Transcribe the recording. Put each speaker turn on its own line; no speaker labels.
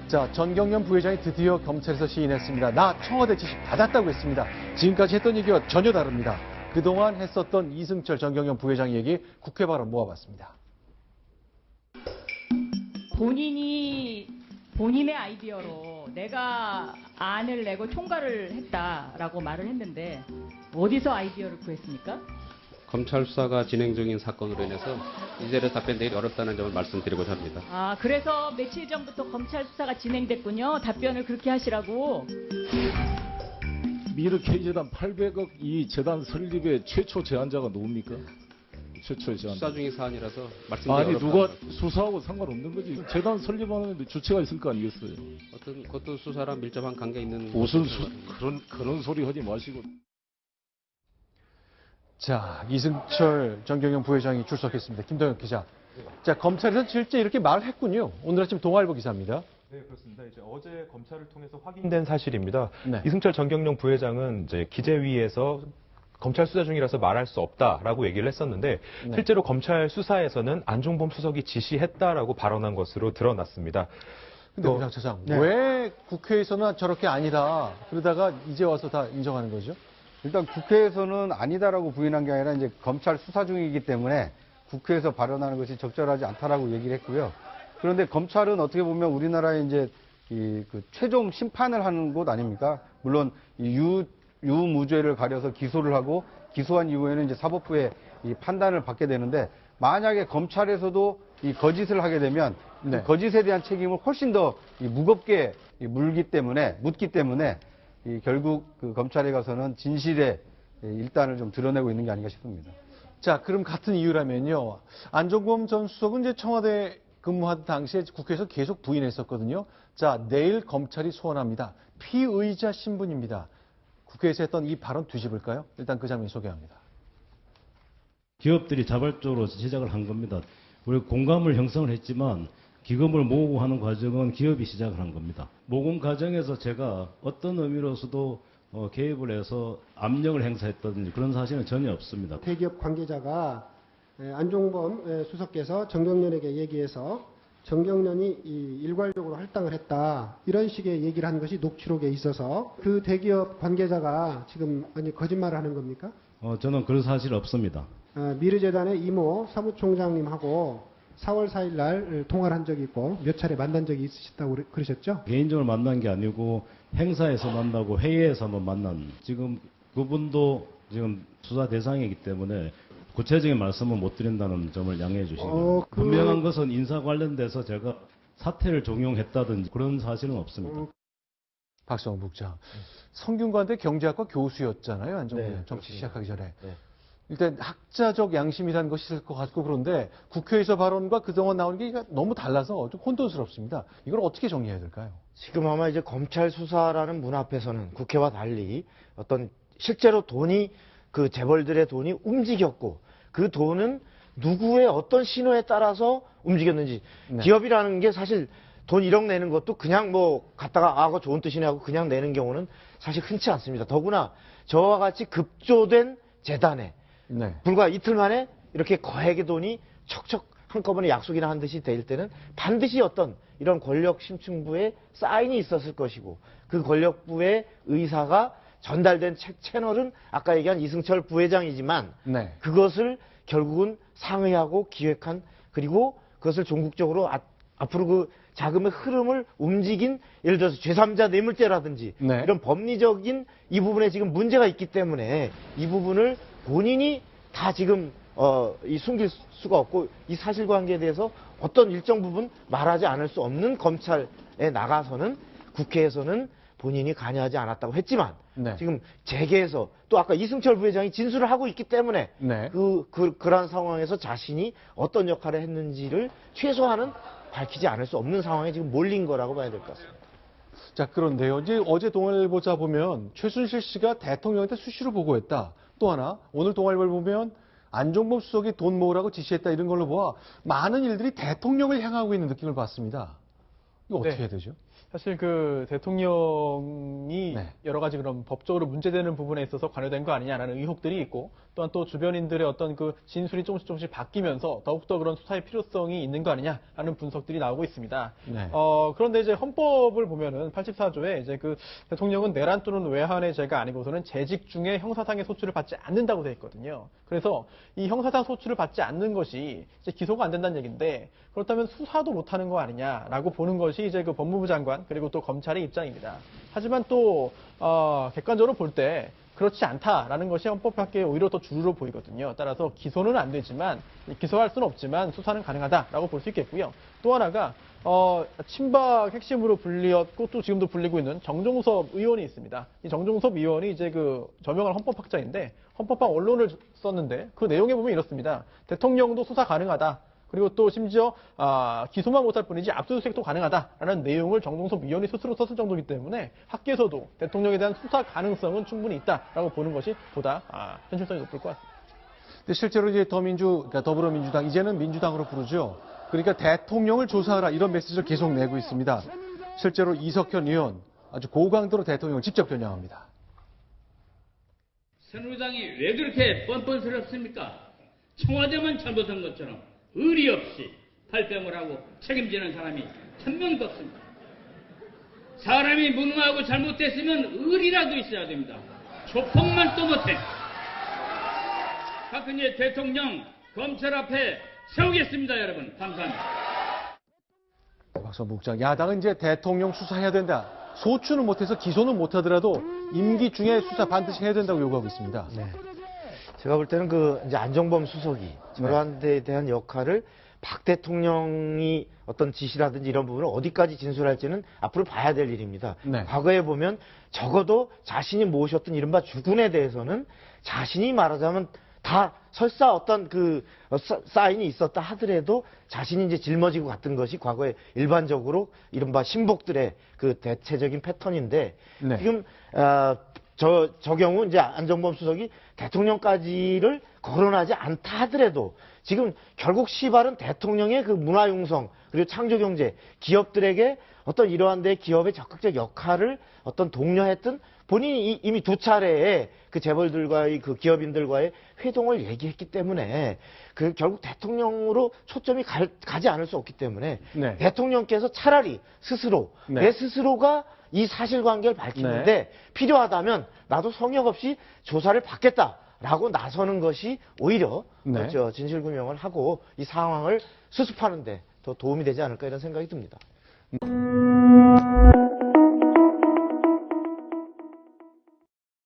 자, 전경련 부회장이 드디어 검찰에서 시인했습니다. 나 청와대 지시 받았다고 했습니다. 지금까지 했던 얘기와 전혀 다릅니다. 그동안 했었던 이승철 전경련 부회장 얘기 국회 발언 모아봤습니다.
본인의 아이디어로 내가 안을 내고 총괄을 했다라고 말을 했는데 어디서 아이디어를 구했습니까?
검찰 수사가 진행 중인 사건으로 인해서 이제를 답변드리기 어렵다는 점을 말씀드리고자 합니다.
아, 그래서 며칠 전부터 검찰 수사가 진행됐군요. 답변을 그렇게 하시라고.
미르 K재단 800억 이 재단 설립의 최초 제안자가 누굽니까? 최초의 제안자.
수사 중인 사안이라서 말씀드리기
아니
어렵다.
누가 수사하고 상관없는 거지. 재단 설립하는데 주체가 있을 거 아니겠어요.
어떤 그것도 수사랑 밀접한 관계 있는
무슨 그런 소리 하지 마시고.
자, 이승철 전경련 부회장이 출석했습니다. 김동혁 기자. 자, 검찰에서 실제 이렇게 말을 했군요. 오늘 아침 동아일보 기사입니다.
네, 그렇습니다. 이제 어제 검찰을 통해서 확인된 사실입니다.
네.
이승철 전경련 부회장은 이제 기재위에서 검찰 수사 중이라서 말할 수 없다라고 얘기를 했었는데
네.
실제로 검찰 수사에서는 안종범 수석이 지시했다라고 발언한 것으로 드러났습니다.
근데 부장 차장,
네.
왜 국회에서는 저렇게 아니다. 그러다가 이제 와서 다 인정하는 거죠?
일단 국회에서는 아니다라고 부인한 게 아니라 이제 검찰 수사 중이기 때문에 국회에서 발언하는 것이 적절하지 않다라고 얘기를 했고요. 그런데 검찰은 어떻게 보면 우리나라의 이제 그 최종 심판을 하는 곳 아닙니까? 물론 유무죄를 가려서 기소를 하고 기소한 이후에는 이제 사법부의 이 판단을 받게 되는데 만약에 검찰에서도 이 거짓을 하게 되면
네.
그 거짓에 대한 책임을 훨씬 더 무겁게 묻기 때문에 결국 그 검찰에 가서는 진실의 일단을 좀 드러내고 있는 게 아닌가 싶습니다.
자, 그럼 같은 이유라면요. 안종범 전 수석은 이제 청와대 근무하던 당시에 국회에서 계속 부인했었거든요. 자, 내일 검찰이 소환합니다. 피의자 신분입니다. 국회에서 했던 이 발언 뒤집을까요? 일단 그 장면 소개합니다.
기업들이 자발적으로 시작을 한 겁니다. 우리 공감을 형성을 했지만 기금을 모으고 하는 과정은 기업이 시작을 한 겁니다. 모금 과정에서 제가 어떤 의미로서도 개입을 해서 압력을 행사했다든지 그런 사실은 전혀 없습니다.
대기업 관계자가 안종범 수석께서 정경련에게 얘기해서 정경련이 일괄적으로 할당을 했다 이런 식의 얘기를 한 것이 녹취록에 있어서 그 대기업 관계자가 지금 거짓말을 하는 겁니까?
저는 그런 사실 없습니다.
미르재단의 이모 사무총장님하고 4월 4일 날 통화를 한 적이 있고 몇 차례 만난 적이 있으셨다고 그러셨죠?
개인적으로 만난 게 아니고 행사에서 만나고 회의에서 한번 만난, 지금 그분도 지금 수사 대상이기 때문에 구체적인 말씀은 못 드린다는 점을 양해해 주시고요. 분명한 것은 인사 관련돼서 제가 사퇴를 종용했다든지 그런 사실은 없습니다.
박성호 국장. 성균관대 경제학과 교수였잖아요. 안종범
네,
정치
그렇습니다.
시작하기 전에.
네.
일단 학자적 양심이라는 것이 있을 것 같고 그런데 국회에서 발언과 그동안 나오는 게 너무 달라서 좀 혼돈스럽습니다. 이걸 어떻게 정리해야 될까요?
지금 아마 이제 검찰 수사라는 문 앞에서는 국회와 달리 어떤 실제로 돈이 그 재벌들의 돈이 움직였고 그 돈은 누구의 어떤 신호에 따라서 움직였는지
네.
기업이라는 게 사실 돈 1억 내는 것도 그냥 뭐 갖다가 그거 좋은 뜻이네 하고 그냥 내는 경우는 사실 흔치 않습니다. 더구나 저와 같이 급조된 재단에
네.
불과 이틀 만에 이렇게 거액의 돈이 척척 한꺼번에 약속이나 한 듯이 될 때는 반드시 어떤 이런 권력 심층부에 사인이 있었을 것이고 그 권력부의 의사가 전달된 채널은 아까 얘기한 이승철 부회장이지만
네.
그것을 결국은 상의하고 기획한 그리고 그것을 전국적으로 앞으로 그 자금의 흐름을 움직인 예를 들어서 제3자 뇌물죄라든지
네.
이런 법리적인 이 부분에 지금 문제가 있기 때문에 이 부분을 본인이 다 지금 숨길 수가 없고 이 사실관계에 대해서 어떤 일정 부분 말하지 않을 수 없는 검찰에 나가서는 국회에서는 본인이 관여하지 않았다고 했지만
네.
지금 재계에서 또 아까 이승철 부회장이 진술을 하고 있기 때문에
네.
그러한 상황에서 자신이 어떤 역할을 했는지를 최소한은 밝히지 않을 수 없는 상황에 지금 몰린 거라고 봐야 될 것 같습니다.
자, 그런데요. 이제 어제 동아일보자 보면 최순실 씨가 대통령한테 수시로 보고했다. 또 하나, 오늘 동아일보를 보면 안종범 수석이 돈 모으라고 지시했다 이런 걸로 보아 많은 일들이 대통령을 향하고 있는 느낌을 받습니다. 이거 어떻게
네.
해야 되죠?
사실 그 대통령이
네.
여러 가지 그런 법적으로 문제되는 부분에 있어서 관여된 거 아니냐라는 의혹들이 있고 또한 또 주변인들의 어떤 그 진술이 조금씩 바뀌면서 더욱더 그런 수사의 필요성이 있는 거 아니냐라는 분석들이 나오고 있습니다.
네.
그런데 이제 헌법을 보면은 84조에 이제 그 대통령은 내란 또는 외환의 죄가 아니고서는 재직 중에 형사상의 소추를 받지 않는다고 되어 있거든요. 그래서 이 형사상 소추를 받지 않는 것이 이제 기소가 안 된다는 얘기인데 그렇다면 수사도 못하는 거 아니냐라고 보는 것이 이제 그 법무부 장관 그리고 또 검찰의 입장입니다. 하지만 또 객관적으로 볼 때 그렇지 않다라는 것이 헌법학계에 오히려 더 주로 보이거든요. 따라서 기소는 안 되지만 기소할 수는 없지만 수사는 가능하다라고 볼 수 있겠고요. 또 하나가 친박 핵심으로 불리었고 또 지금도 불리고 있는 정종섭 의원이 있습니다. 이 정종섭 의원이 이제 그 저명한 헌법학자인데 헌법학 언론을 썼는데 그 내용에 보면 이렇습니다. 대통령도 수사 가능하다. 그리고 또 심지어 기소만 못할 뿐이지 압수수색도 가능하다라는 내용을 정종섭 위원이 스스로 썼을 정도이기 때문에 학계에서도 대통령에 대한 수사 가능성은 충분히 있다라고 보는 것이 보다 현실성이 높을 것 같습니다.
근데 실제로 이제 그러니까 더불어민주당 이제는 민주당으로 부르죠. 그러니까 대통령을 조사하라 이런 메시지를 계속 내고 있습니다. 실제로 이석현 의원 아주 고강도로 대통령을 직접 겨냥합니다.
새누리당이 왜 그렇게 뻔뻔스럽습니까? 청와대만 잘못한 것처럼 의리 없이 발뺌을 하고 책임지는 사람이 한 명도 없습니다. 사람이 무능하고 잘못됐으면 의리라도 있어야 됩니다. 조폭만 또 못해. 박근혜 대통령 검찰 앞에 세우겠습니다, 여러분. 감사합니다.
박성부 국장, 야당은 이제 대통령 수사해야 된다. 소추는 못해서 기소는 못하더라도 임기 중에 수사 반드시 해야 된다고 요구하고 있습니다.
네. 제가 볼 때는 그 이제 안정범 수석이 저러한 데에 대한 역할을 박 대통령이 어떤 지시라든지 이런 부분을 어디까지 진술할지는 앞으로 봐야 될 일입니다.
네.
과거에 보면 적어도 자신이 모셨던 이른바 주군에 대해서는 자신이 말하자면 다 설사 어떤 그 사인이 있었다 하더라도 자신이 이제 짊어지고 갔던 것이 과거에 일반적으로 이른바 신복들의 그 대체적인 패턴인데
네.
지금 저 경우 이제 안정범 수석이 대통령까지를 거론하지 않다 하더라도 지금 결국 시발은 대통령의 그 문화융성 그리고 창조경제 기업들에게 어떤 이러한 데 기업의 적극적 역할을 어떤 독려했던 본인이 이미 두 차례의 그 재벌들과의 그 기업인들과의 회동을 얘기했기 때문에 그 결국 대통령으로 초점이 가지 않을 수 없기 때문에
네.
대통령께서 차라리 스스로
네.
내 스스로가 이 사실관계를 밝히는데 필요하다면 나도 성역 없이 조사를 받겠다라고 나서는 것이 오히려
네.
진실규명을 하고 이 상황을 수습하는 데 더 도움이 되지 않을까 이런 생각이 듭니다.